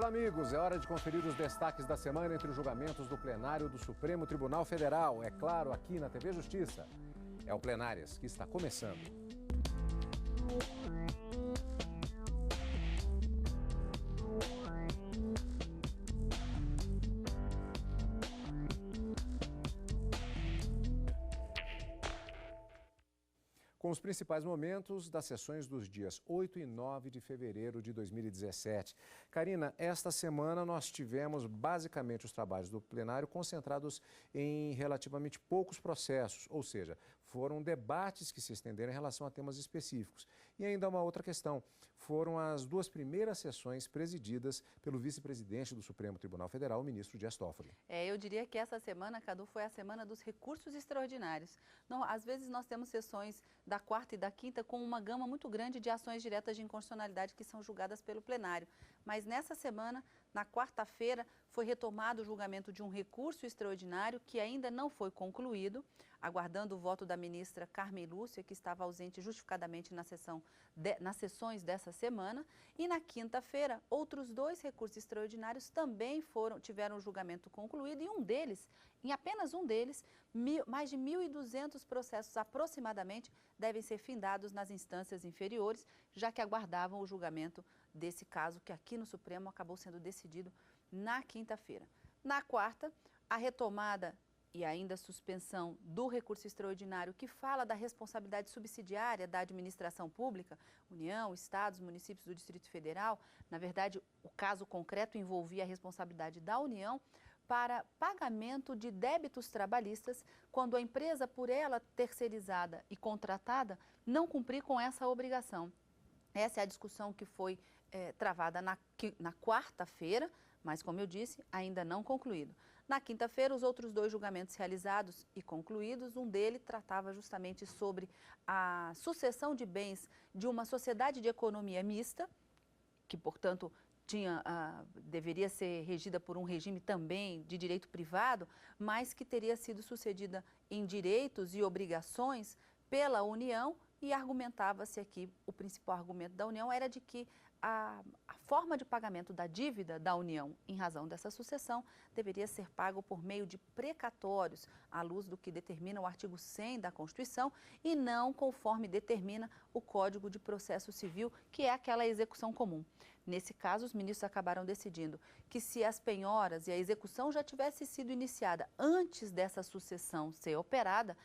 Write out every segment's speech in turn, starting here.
Olá, amigos. É hora de conferir os destaques da semana entre os julgamentos do plenário do Supremo Tribunal Federal. É claro, aqui na TV Justiça. É o Plenárias que está começando. Com os principais momentos das sessões dos dias 8 e 9 de fevereiro de 2017. Karina, esta semana nós tivemos basicamente os trabalhos do plenário concentrados em relativamente poucos processos, ou seja, foram debates que se estenderam em relação a temas específicos. E ainda uma outra questão, foram as duas primeiras sessões presididas pelo vice-presidente do Supremo Tribunal Federal, o ministro Dias Toffoli. Eu diria que essa semana, Cadu, foi a semana dos recursos extraordinários. Não, às vezes nós temos sessões da quarta e da quinta com uma gama muito grande de ações diretas de inconstitucionalidade que são julgadas pelo plenário. Mas nessa semana, na quarta-feira, foi retomado o julgamento de um recurso extraordinário que ainda não foi concluído, aguardando o voto da ministra Carmen Lúcia, que estava ausente justificadamente nas sessões dessa semana. E na quinta-feira, outros dois recursos extraordinários também tiveram o julgamento concluído e em apenas um deles, mais de 1.200 processos aproximadamente devem ser findados nas instâncias inferiores, já que aguardavam o julgamento desse caso que aqui no Supremo acabou sendo decidido na quinta-feira. Na quarta, a retomada e ainda a suspensão do recurso extraordinário que fala da responsabilidade subsidiária da administração pública, União, Estados, municípios do Distrito Federal. Na verdade, o caso concreto envolvia a responsabilidade da União para pagamento de débitos trabalhistas quando a empresa, por ela terceirizada e contratada, não cumprir com essa obrigação. Essa é a discussão que foi travada na quarta-feira, mas, como eu disse, ainda não concluído. Na quinta-feira, os outros dois julgamentos realizados e concluídos, um deles tratava justamente sobre a sucessão de bens de uma sociedade de economia mista, que, portanto, deveria ser regida por um regime também de direito privado, mas que teria sido sucedida em direitos e obrigações pela União, e argumentava-se aqui, o principal argumento da União era de que a forma de pagamento da dívida da União, em razão dessa sucessão, deveria ser pago por meio de precatórios, à luz do que determina o artigo 100 da Constituição, e não conforme determina o Código de Processo Civil, que é aquela execução comum. Nesse caso, os ministros acabaram decidindo que se as penhoras e a execução já tivesse sido iniciada antes dessa sucessão ser operada,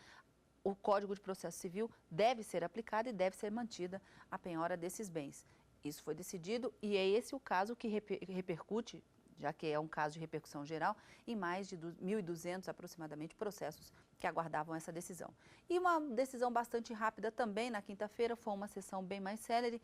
o Código de Processo Civil deve ser aplicado e deve ser mantida a penhora desses bens. Isso foi decidido e é esse o caso que repercute, já que é um caso de repercussão geral, em mais de 1.200 aproximadamente processos que aguardavam essa decisão. E uma decisão bastante rápida também na quinta-feira, foi uma sessão bem mais célere,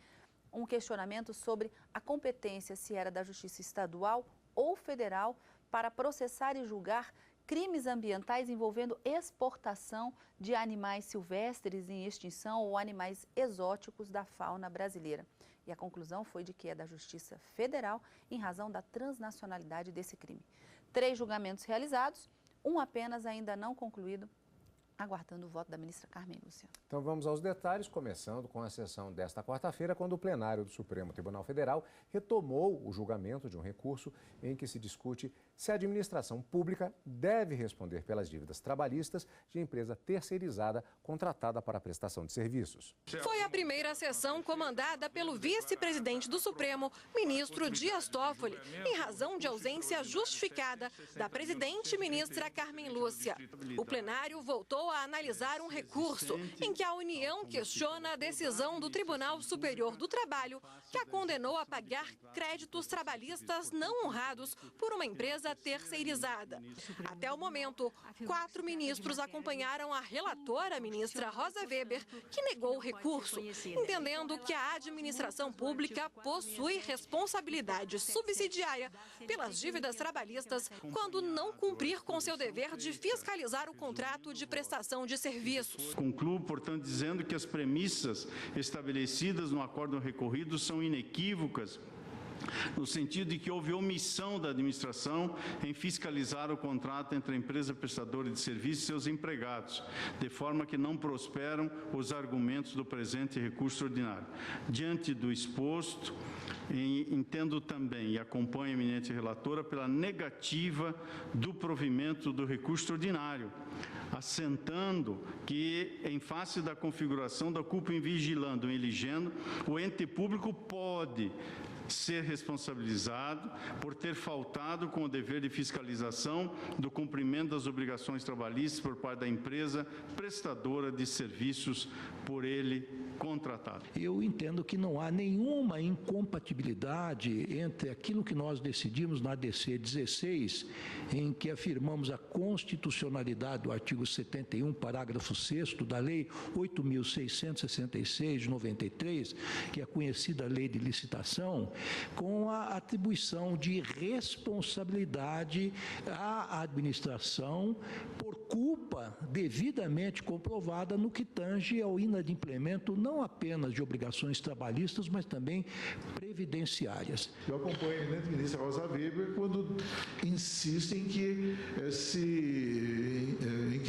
um questionamento sobre a competência, se era da Justiça Estadual ou Federal, para processar e julgar crimes ambientais envolvendo exportação de animais silvestres em extinção ou animais exóticos da fauna brasileira. E a conclusão foi de que é da Justiça Federal em razão da transnacionalidade desse crime. 3 julgamentos realizados, um apenas ainda não concluído, aguardando o voto da ministra Carmen Lúcia. Então vamos aos detalhes, começando com a sessão desta quarta-feira, quando o plenário do Supremo Tribunal Federal retomou o julgamento de um recurso em que se discute se a administração pública deve responder pelas dívidas trabalhistas de empresa terceirizada contratada para a prestação de serviços. Foi a primeira sessão comandada pelo vice-presidente do Supremo, ministro Dias Toffoli, em razão de ausência justificada da presidente ministra Carmen Lúcia. O plenário voltou a analisar um recurso em que a União questiona a decisão do Tribunal Superior do Trabalho, que a condenou a pagar créditos trabalhistas não honrados por uma empresa terceirizada. Até o momento, 4 ministros acompanharam a relatora, a ministra Rosa Weber, que negou o recurso, entendendo que a administração pública possui responsabilidade subsidiária pelas dívidas trabalhistas quando não cumprir com seu dever de fiscalizar o contrato de prestação de serviços. Concluo, portanto, dizendo que as premissas estabelecidas no acórdão recorrido são inequívocas no sentido de que houve omissão da administração em fiscalizar o contrato entre a empresa prestadora de serviços e seus empregados, de forma que não prosperam os argumentos do presente recurso ordinário. Diante do exposto, entendo também e acompanho a eminente relatora pela negativa do provimento do recurso ordinário, assentando que, em face da configuração da culpa em vigilando e eligendo, o ente público pode ser responsabilizado por ter faltado com o dever de fiscalização do cumprimento das obrigações trabalhistas por parte da empresa prestadora de serviços por ele contratada. Eu entendo que não há nenhuma incompatibilidade entre aquilo que nós decidimos na ADC 16, em que afirmamos a constitucionalidade do artigo 71, parágrafo 6º da Lei 8.666 de 93, que é a conhecida Lei de Licitação, com a atribuição de responsabilidade à administração por culpa devidamente comprovada no que tange ao inadimplemento não apenas de obrigações trabalhistas, mas também previdenciárias. Eu acompanho a eminente ministra Rosa Weber quando insiste em que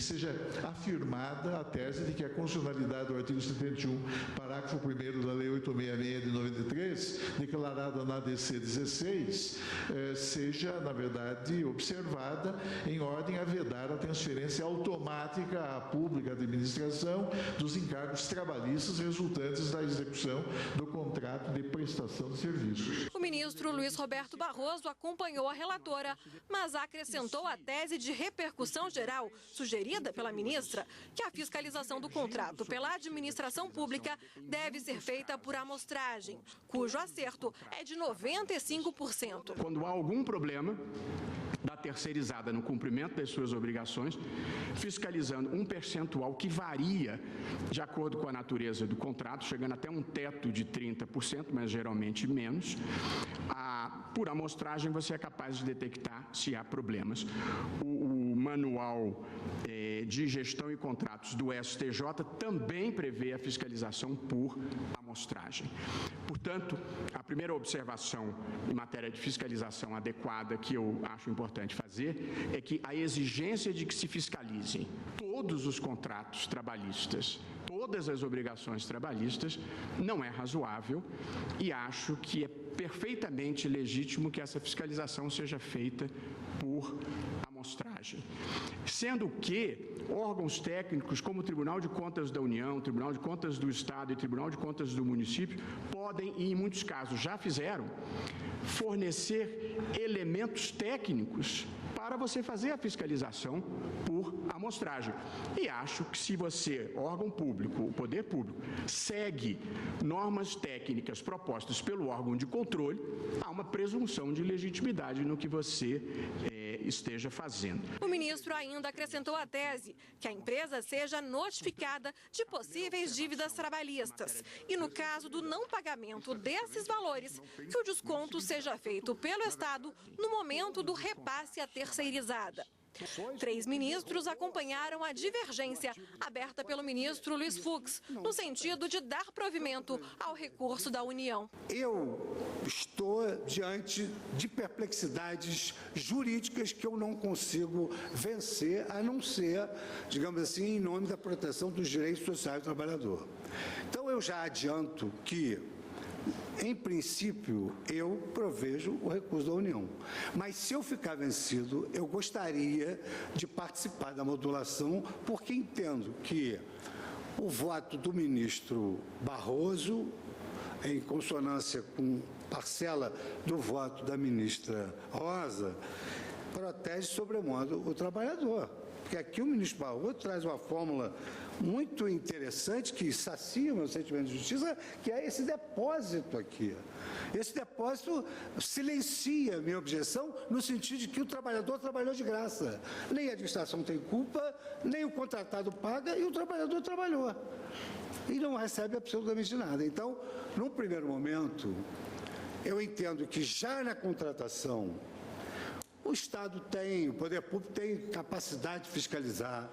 seja afirmada a tese de que a constitucionalidade do artigo 71, parágrafo 1º da Lei 866 de 93, declarada na ADC 16, seja, na verdade, observada em ordem a vedar a transferência automática à pública administração dos encargos trabalhistas resultantes da execução do contrato de prestação de serviços. O ministro Luiz Roberto Barroso acompanhou a relatora, mas acrescentou a tese de repercussão geral sugerida pela ministra, que a fiscalização do contrato pela administração pública deve ser feita por amostragem, cujo acerto é de 95%. Quando há algum problema da terceirizada no cumprimento das suas obrigações, fiscalizando um percentual que varia de acordo com a natureza do contrato, chegando até um teto de 30%, mas geralmente menos. Por amostragem, você é capaz de detectar se há problemas. O manual de gestão e contratos do STJ também prevê a fiscalização por amostragem. Portanto, a primeira observação em matéria de fiscalização adequada que eu acho importante fazer é que a exigência de que se fiscalizem todos os contratos trabalhistas, todas as obrigações trabalhistas, não é razoável e acho que é perfeitamente legítimo que essa fiscalização seja feita por amostragem. Sendo que órgãos técnicos como o Tribunal de Contas da União, Tribunal de Contas do Estado e Tribunal de Contas do município podem, e em muitos casos já fizeram, fornecer elementos técnicos para você fazer a fiscalização por amostragem. E acho que se você, órgão público, o poder público, segue normas técnicas propostas pelo órgão de controle, há uma presunção de legitimidade no que você esteja fazendo. O ministro ainda acrescentou a tese que a empresa seja notificada de possíveis dívidas trabalhistas e, no caso do não pagamento desses valores, que o desconto seja feito pelo Estado no momento do repasse à terceirizada. 3 ministros acompanharam a divergência aberta pelo ministro Luiz Fux, no sentido de dar provimento ao recurso da União. Eu estou diante de perplexidades jurídicas que eu não consigo vencer, a não ser, digamos assim, em nome da proteção dos direitos sociais do trabalhador. Então, eu já adianto que, em princípio, eu provejo o recurso da União. Mas, se eu ficar vencido, eu gostaria de participar da modulação, porque entendo que o voto do ministro Barroso, em consonância com parcela do voto da ministra Rosa, protege sobremodo o trabalhador. Porque aqui o ministro Barroso traz uma fórmula muito interessante que sacia o meu sentimento de justiça, que é esse depósito aqui. Esse depósito silencia a minha objeção no sentido de que o trabalhador trabalhou de graça. Nem a administração tem culpa, nem o contratado paga e o trabalhador trabalhou. E não recebe absolutamente nada. Então, num primeiro momento, eu entendo que já na contratação, o Estado tem, o poder público tem capacidade de fiscalizar.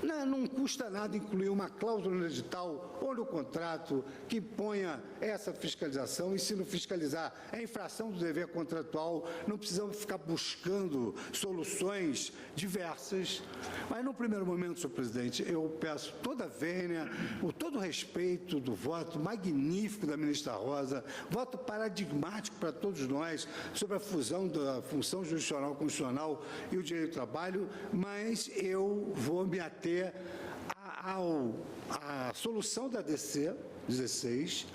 Não custa nada incluir uma cláusula no edital ou no contrato que ponha essa fiscalização, e se não fiscalizar é infração do dever contratual, não precisamos ficar buscando soluções diversas. Mas no primeiro momento, senhor presidente, eu peço toda a vênia, todo o respeito do voto magnífico da ministra Rosa, voto paradigmático para todos nós sobre a fusão da função jurisdicional constitucional e o direito do trabalho, mas eu vou me ater à solução da DC 16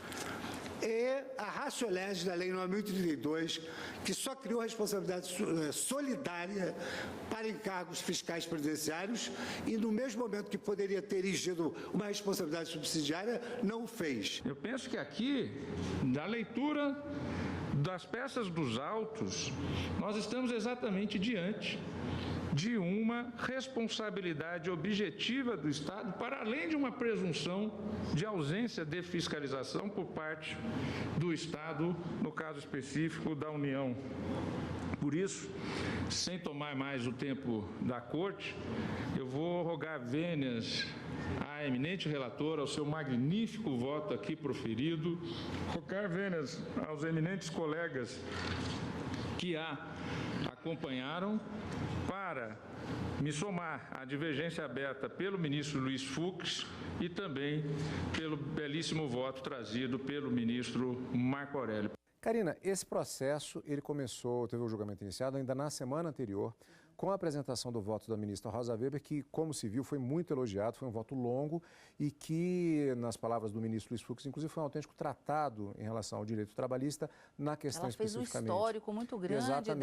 e a ratio legis da Lei 9.032, que só criou a responsabilidade solidária para encargos fiscais previdenciários e, no mesmo momento que poderia ter erigido uma responsabilidade subsidiária, não o fez. Eu penso que aqui, da leitura das peças dos autos, nós estamos exatamente diante de uma responsabilidade objetiva do Estado, para além de uma presunção de ausência de fiscalização por parte do Estado, no caso específico da União. Por isso, sem tomar mais o tempo da Corte, eu vou rogar vênias à eminente relatora, ao seu magnífico voto aqui proferido, rogar vênias aos eminentes colegas que a acompanharam, para me somar à divergência aberta pelo ministro Luiz Fux e também pelo belíssimo voto trazido pelo ministro Marco Aurélio. Karina, esse processo ele teve o julgamento iniciado ainda na semana anterior, com a apresentação do voto da ministra Rosa Weber, que, como se viu, foi muito elogiado, foi um voto longo e que, nas palavras do ministro Luiz Fux, inclusive foi um autêntico tratado em relação ao direito trabalhista na questão especificamente. Ela fez um histórico muito grande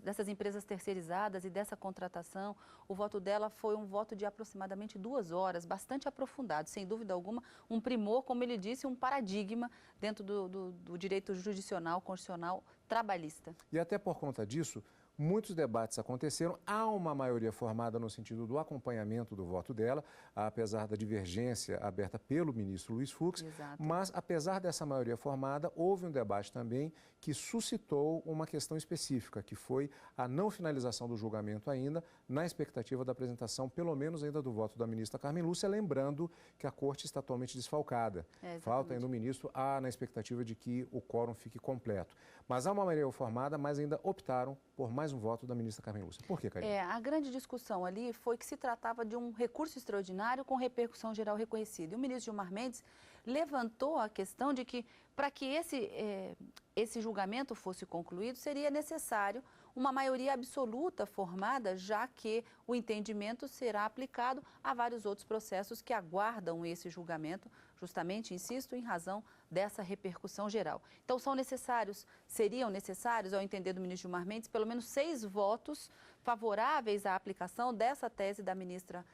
dessas empresas terceirizadas e dessa contratação. O voto dela foi um voto de aproximadamente 2 horas, bastante aprofundado, sem dúvida alguma, um primor, como ele disse, um paradigma dentro do direito jurisdicional, constitucional, trabalhista. E até por conta disso, muitos debates aconteceram, há uma maioria formada no sentido do acompanhamento do voto dela, apesar da divergência aberta pelo ministro Luiz Fux. Exato. Mas, apesar dessa maioria formada, houve um debate também que suscitou uma questão específica, que foi a não finalização do julgamento ainda, na expectativa da apresentação, pelo menos ainda do voto da ministra Carmen Lúcia, lembrando que a Corte está atualmente desfalcada. Falta ainda o ministro, na expectativa de que o quórum fique completo. Mas há uma maioria formada, mas ainda optaram por mais um voto da ministra Carmen Lúcia. Por quê, Karina? A grande discussão ali foi que se tratava de um recurso extraordinário com repercussão geral reconhecida. E o ministro Gilmar Mendes levantou a questão de que, para que esse julgamento fosse concluído, seria necessário uma maioria absoluta formada, já que o entendimento será aplicado a vários outros processos que aguardam esse julgamento, justamente, insisto, em razão dessa repercussão geral. Então, seriam necessários, ao entender do ministro Gilmar Mendes, pelo menos 6 votos favoráveis à aplicação dessa tese da ministra,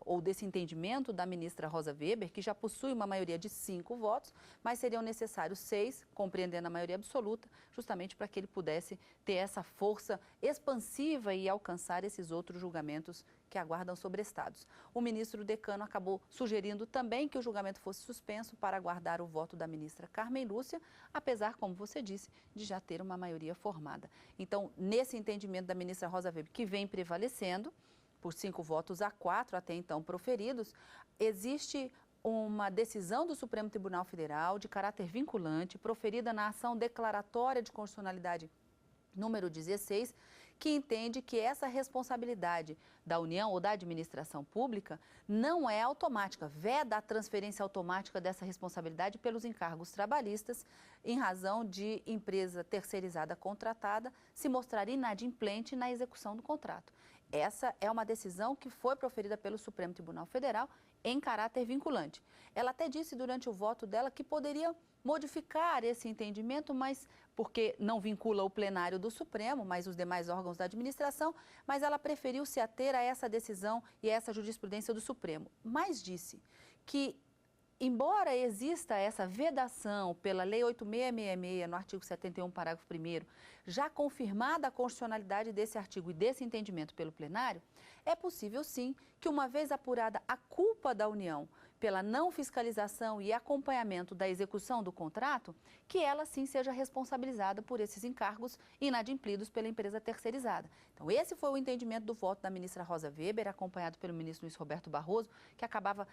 ou desse entendimento da ministra Rosa Weber, que já possui uma maioria de 5 votos, mas seriam necessários 6, compreendendo a maioria absoluta, justamente para que ele pudesse ter essa força expansiva e alcançar esses outros julgamentos que aguardam sobrestados. O ministro decano acabou sugerindo também que o julgamento fosse suspenso para aguardar o voto da ministra Carmen Lúcia, apesar, como você disse, de já ter uma maioria formada. Então, nesse entendimento da ministra Rosa Weber, que vem prevalecendo, por 5 votos a 4 até então proferidos, existe uma decisão do Supremo Tribunal Federal de caráter vinculante, proferida na ação declaratória de constitucionalidade número 16, que entende que essa responsabilidade da União ou da administração pública não é automática, veda a transferência automática dessa responsabilidade pelos encargos trabalhistas, em razão de empresa terceirizada contratada se mostrar inadimplente na execução do contrato. Essa é uma decisão que foi proferida pelo Supremo Tribunal Federal em caráter vinculante. Ela até disse durante o voto dela que poderia modificar esse entendimento, mas porque não vincula o plenário do Supremo, mas os demais órgãos da administração, mas ela preferiu se ater a essa decisão e a essa jurisprudência do Supremo. Mas disse que, embora exista essa vedação pela Lei 8.666, no artigo 71, parágrafo 1º, já confirmada a constitucionalidade desse artigo e desse entendimento pelo plenário, é possível sim que, uma vez apurada a culpa da União pela não fiscalização e acompanhamento da execução do contrato, que ela sim seja responsabilizada por esses encargos inadimplidos pela empresa terceirizada. Então, esse foi o entendimento do voto da ministra Rosa Weber, acompanhado pelo ministro Luiz Roberto Barroso, que acabava,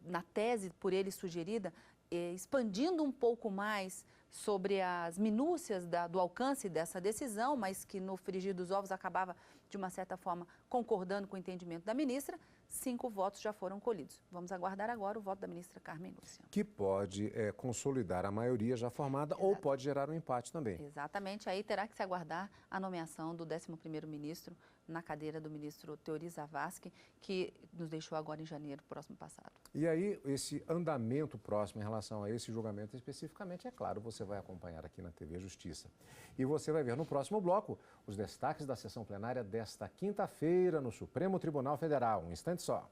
na tese por ele sugerida, expandindo um pouco mais sobre as minúcias do alcance dessa decisão, mas que no frigir dos ovos acabava, de uma certa forma, concordando com o entendimento da ministra. 5 votos já foram colhidos. Vamos aguardar agora o voto da ministra Carmen Lúcia. Que pode consolidar a maioria já formada. Exato. Ou pode gerar um empate também. Exatamente, aí terá que se aguardar a nomeação do 11º ministro na cadeira do ministro Teori Zavascki, que nos deixou agora em janeiro, próximo passado. E aí, esse andamento próximo em relação a esse julgamento especificamente, é claro, você vai acompanhar aqui na TV Justiça. E você vai ver no próximo bloco os destaques da sessão plenária desta quinta-feira no Supremo Tribunal Federal. Um instante só.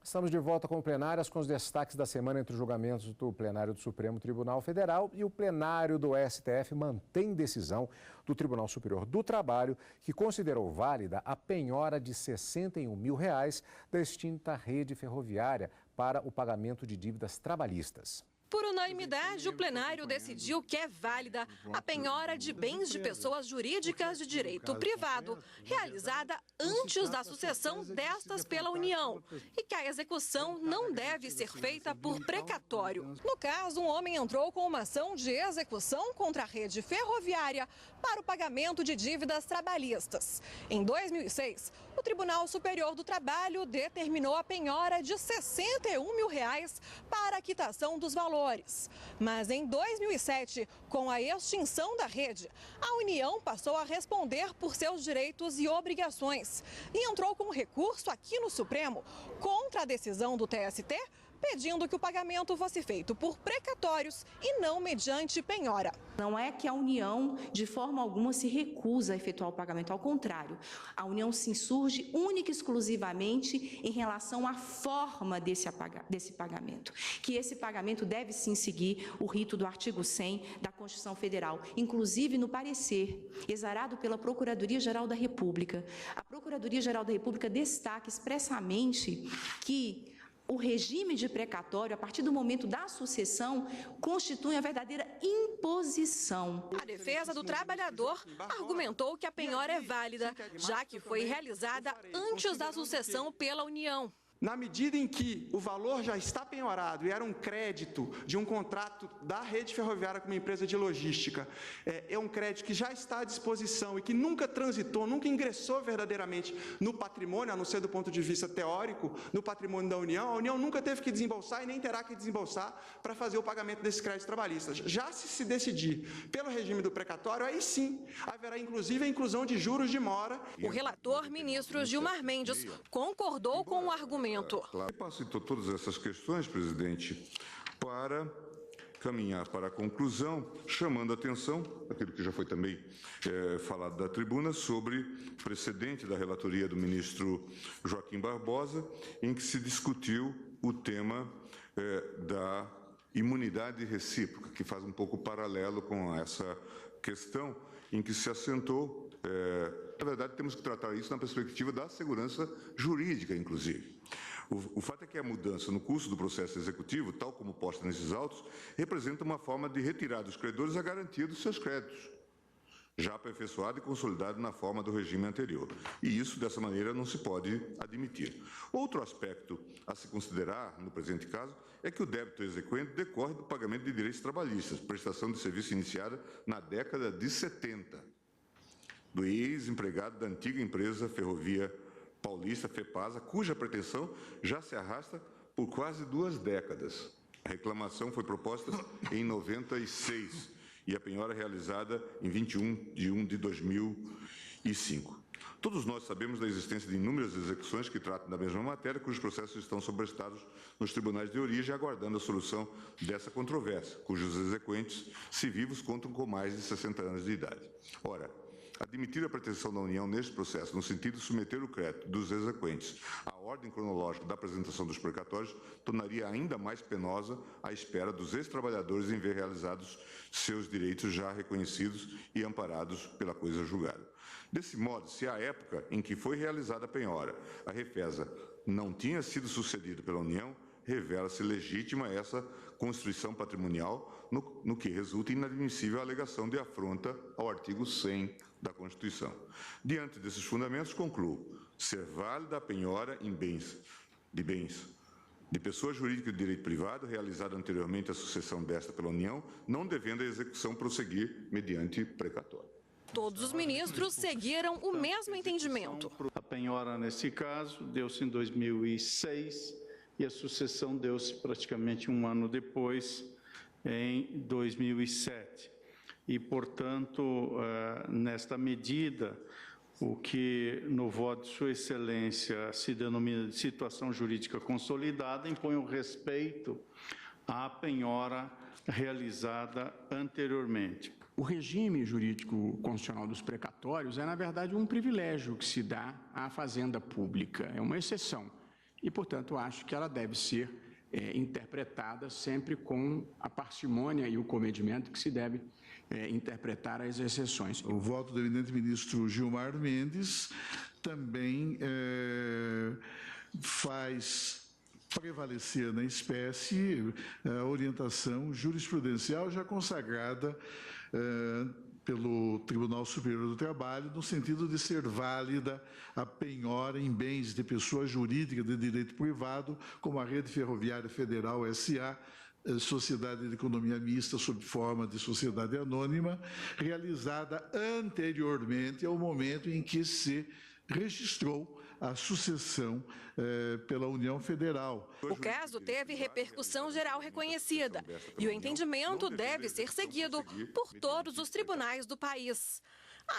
Estamos de volta com plenárias, com os destaques da semana entre os julgamentos do plenário do Supremo Tribunal Federal e o plenário do STF mantém decisão do Tribunal Superior do Trabalho, que considerou válida a penhora de R$ 61 mil da extinta rede ferroviária para o pagamento de dívidas trabalhistas. Por unanimidade, o plenário decidiu que é válida a penhora de bens de pessoas jurídicas de direito privado, realizada antes da sucessão destas pela União, e que a execução não deve ser feita por precatório. No caso, um homem entrou com uma ação de execução contra a rede ferroviária para o pagamento de dívidas trabalhistas. Em 2006, o Tribunal Superior do Trabalho determinou a penhora de R$ 61 mil para a quitação dos valores. Mas em 2007, com a extinção da rede, a União passou a responder por seus direitos e obrigações e entrou com recurso aqui no Supremo contra a decisão do TST, pedindo que o pagamento fosse feito por precatórios e não mediante penhora. Não é que a União, de forma alguma, se recusa a efetuar o pagamento. Ao contrário, a União se insurge única e exclusivamente em relação à forma desse pagamento. Que esse pagamento deve sim seguir o rito do artigo 100 da Constituição Federal, inclusive no parecer exarado pela Procuradoria-Geral da República. A Procuradoria-Geral da República destaca expressamente que o regime de precatório, a partir do momento da sucessão, constitui a verdadeira imposição. A defesa do trabalhador argumentou que a penhora é válida, já que foi realizada antes da sucessão pela União. Na medida em que o valor já está penhorado e era um crédito de um contrato da rede ferroviária com uma empresa de logística, é um crédito que já está à disposição e que nunca transitou, nunca ingressou verdadeiramente no patrimônio, a não ser do ponto de vista teórico, no patrimônio da União, a União nunca teve que desembolsar e nem terá que desembolsar para fazer o pagamento desses créditos trabalhistas. Já se decidir pelo regime do precatório, aí sim haverá inclusive a inclusão de juros de mora. O relator, ministro Gilmar Mendes, concordou com o argumento. Eu passo então todas essas questões, presidente, para caminhar para a conclusão, chamando a atenção, aquilo que já foi também falado da tribuna, sobre o precedente da relatoria do ministro Joaquim Barbosa, em que se discutiu o tema da imunidade recíproca, que faz um pouco paralelo com essa questão em que se assentou. Na verdade, temos que tratar isso na perspectiva da segurança jurídica, inclusive. O fato é que a mudança no curso do processo executivo, tal como posta nesses autos, representa uma forma de retirar dos credores a garantia dos seus créditos, já aperfeiçoado e consolidado na forma do regime anterior. E isso, dessa maneira, não se pode admitir. Outro aspecto a se considerar, no presente caso, é que o débito exequente decorre do pagamento de direitos trabalhistas, prestação de serviço iniciada na década de 70, do ex-empregado da antiga empresa Ferrovia Paulista, FEPASA, cuja pretensão já se arrasta por quase 2 décadas. A reclamação foi proposta em 96 e a penhora realizada em 21 de 1 de 2005. Todos nós sabemos da existência de inúmeras execuções que tratam da mesma matéria, cujos processos estão sobrestados nos tribunais de origem, aguardando a solução dessa controvérsia, cujos exequentes, se vivos, contam com mais de 60 anos de idade. Ora, Admitir a pretensão da União neste processo, no sentido de submeter o crédito dos exequentes à ordem cronológica da apresentação dos precatórios, tornaria ainda mais penosa a espera dos ex-trabalhadores em ver realizados seus direitos já reconhecidos e amparados pela coisa julgada. Desse modo, se à época em que foi realizada a penhora, a Refesa não tinha sido sucedida pela União, revela-se legítima essa constituição patrimonial, no que resulta inadmissível a alegação de afronta ao artigo 100 da Constituição. Diante desses fundamentos, concluo ser válida a penhora em bens de pessoa jurídica de direito privado realizada anteriormente à sucessão desta pela União, não devendo a execução prosseguir mediante precatório. Todos os ministros seguiram o mesmo entendimento. A penhora, nesse caso, deu-se em 2006 e a sucessão deu-se praticamente um ano depois, em 2007. E, portanto, nesta medida, o que no voto de Sua Excelência se denomina de situação jurídica consolidada, impõe o respeito à penhora realizada anteriormente. O regime jurídico constitucional dos precatórios é, na verdade, um privilégio que se dá à fazenda pública, é uma exceção. E, portanto, acho que ela deve ser interpretada sempre com a parcimônia e o comedimento que se deve interpretar as exceções. O voto do eminente ministro Gilmar Mendes também faz prevalecer na espécie a orientação jurisprudencial já consagrada pelo Tribunal Superior do Trabalho, no sentido de ser válida a penhora em bens de pessoa jurídica de direito privado, como a Rede Ferroviária Federal S.A., Sociedade de Economia Mista, sob forma de sociedade anônima, realizada anteriormente ao momento em que se registrou a sucessão pela União Federal. O caso teve repercussão geral reconhecida e o entendimento deve ser seguido por todos os tribunais do país.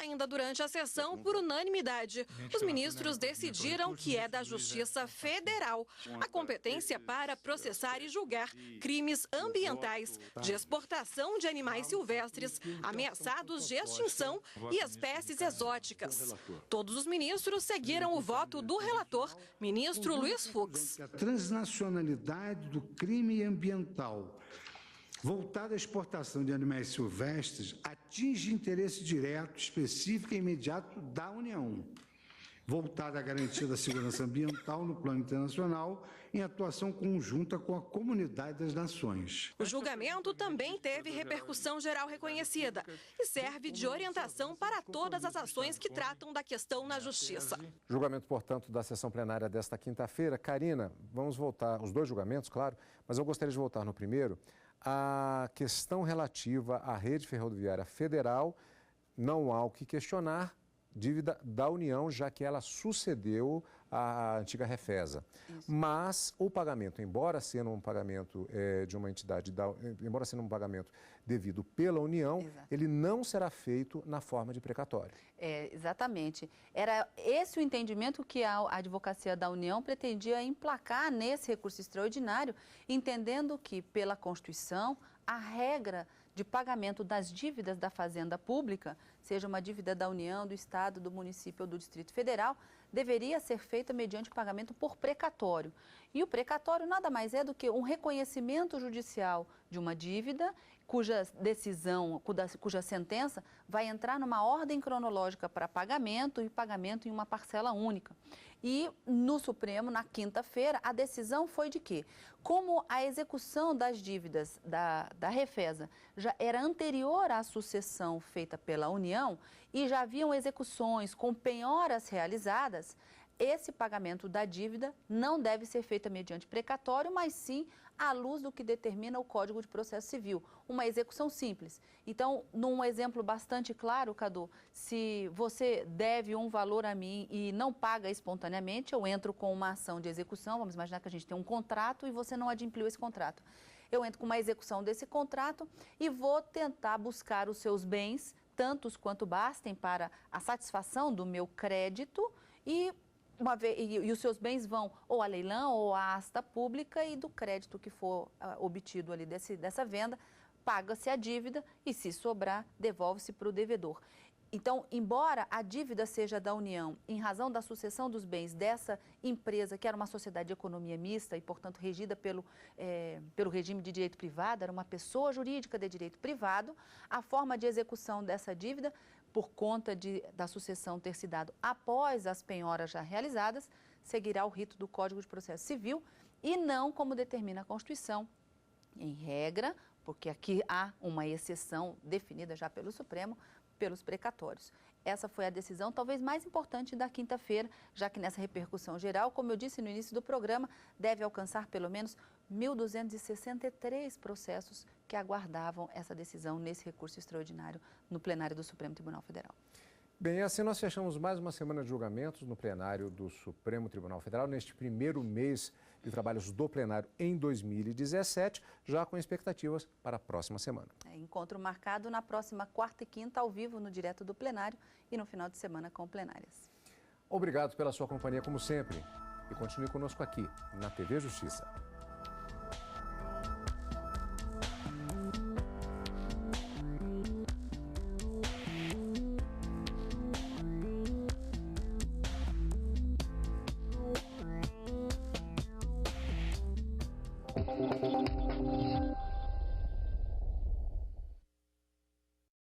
Ainda durante a sessão, por unanimidade, os ministros decidiram que é da Justiça Federal a competência para processar e julgar crimes ambientais de exportação de animais silvestres, ameaçados de extinção e espécies exóticas. Todos os ministros seguiram o voto do relator, ministro Luiz Fux. A transnacionalidade do crime ambiental voltada à exportação de animais silvestres atinge interesse direto, específico e imediato da União, voltada à garantia da segurança ambiental no plano internacional, em atuação conjunta com a comunidade das nações. O julgamento também teve repercussão geral reconhecida e serve de orientação para todas as ações que tratam da questão na Justiça. Julgamento, portanto, da sessão plenária desta quinta-feira. Karina, vamos voltar, os dois julgamentos, claro, mas eu gostaria de voltar no primeiro. A questão relativa à Rede Ferroviária Federal, não há o que questionar, dívida da União, já que ela sucedeu à antiga Refesa. Isso. Mas o pagamento, embora sendo um pagamento de uma entidade, embora sendo um pagamento devido pela União, exato, ele não será feito na forma de precatório. Exatamente. Era esse o entendimento que a Advocacia da União pretendia emplacar nesse recurso extraordinário, entendendo que, pela Constituição, a regra de pagamento das dívidas da Fazenda Pública, seja uma dívida da União, do Estado, do município ou do Distrito Federal, deveria ser feita mediante pagamento por precatório. E o precatório nada mais é do que um reconhecimento judicial de uma dívida cuja decisão, cuja sentença vai entrar numa ordem cronológica para pagamento e pagamento em uma parcela única. E no Supremo, na quinta-feira, a decisão foi de que, como a execução das dívidas da Refesa já era anterior à sucessão feita pela União e já haviam execuções com penhoras realizadas, esse pagamento da dívida não deve ser feito mediante precatório, mas sim à luz do que determina o Código de Processo Civil, uma execução simples. Então, num exemplo bastante claro, Cadu, se você deve um valor a mim e não paga espontaneamente, eu entro com uma ação de execução, vamos imaginar que a gente tem um contrato e você não adimpliu esse contrato. Eu entro com uma execução desse contrato e vou tentar buscar os seus bens, tantos quanto bastem para a satisfação do meu crédito e os seus bens vão ou a leilão ou à asta pública e do crédito que for obtido ali dessa venda, paga-se a dívida e, se sobrar, devolve-se para o devedor. Então, embora a dívida seja da União, em razão da sucessão dos bens dessa empresa, que era uma sociedade de economia mista e, portanto, regida pelo regime de direito privado, era uma pessoa jurídica de direito privado, a forma de execução dessa dívida, por conta da sucessão ter se dado após as penhoras já realizadas, seguirá o rito do Código de Processo Civil e não como determina a Constituição, em regra, porque aqui há uma exceção definida já pelo Supremo, pelos precatórios. Essa foi a decisão talvez mais importante da quinta-feira, já que nessa repercussão geral, como eu disse no início do programa, deve alcançar pelo menos 1.263 processos que aguardavam essa decisão nesse recurso extraordinário no plenário do Supremo Tribunal Federal. Bem, assim nós fechamos mais uma semana de julgamentos no plenário do Supremo Tribunal Federal, neste primeiro mês de trabalhos do plenário em 2017, já com expectativas para a próxima semana. Encontro marcado na próxima quarta e quinta, ao vivo, no direto do plenário e no final de semana com plenárias. Obrigado pela sua companhia, como sempre, e continue conosco aqui na TV Justiça.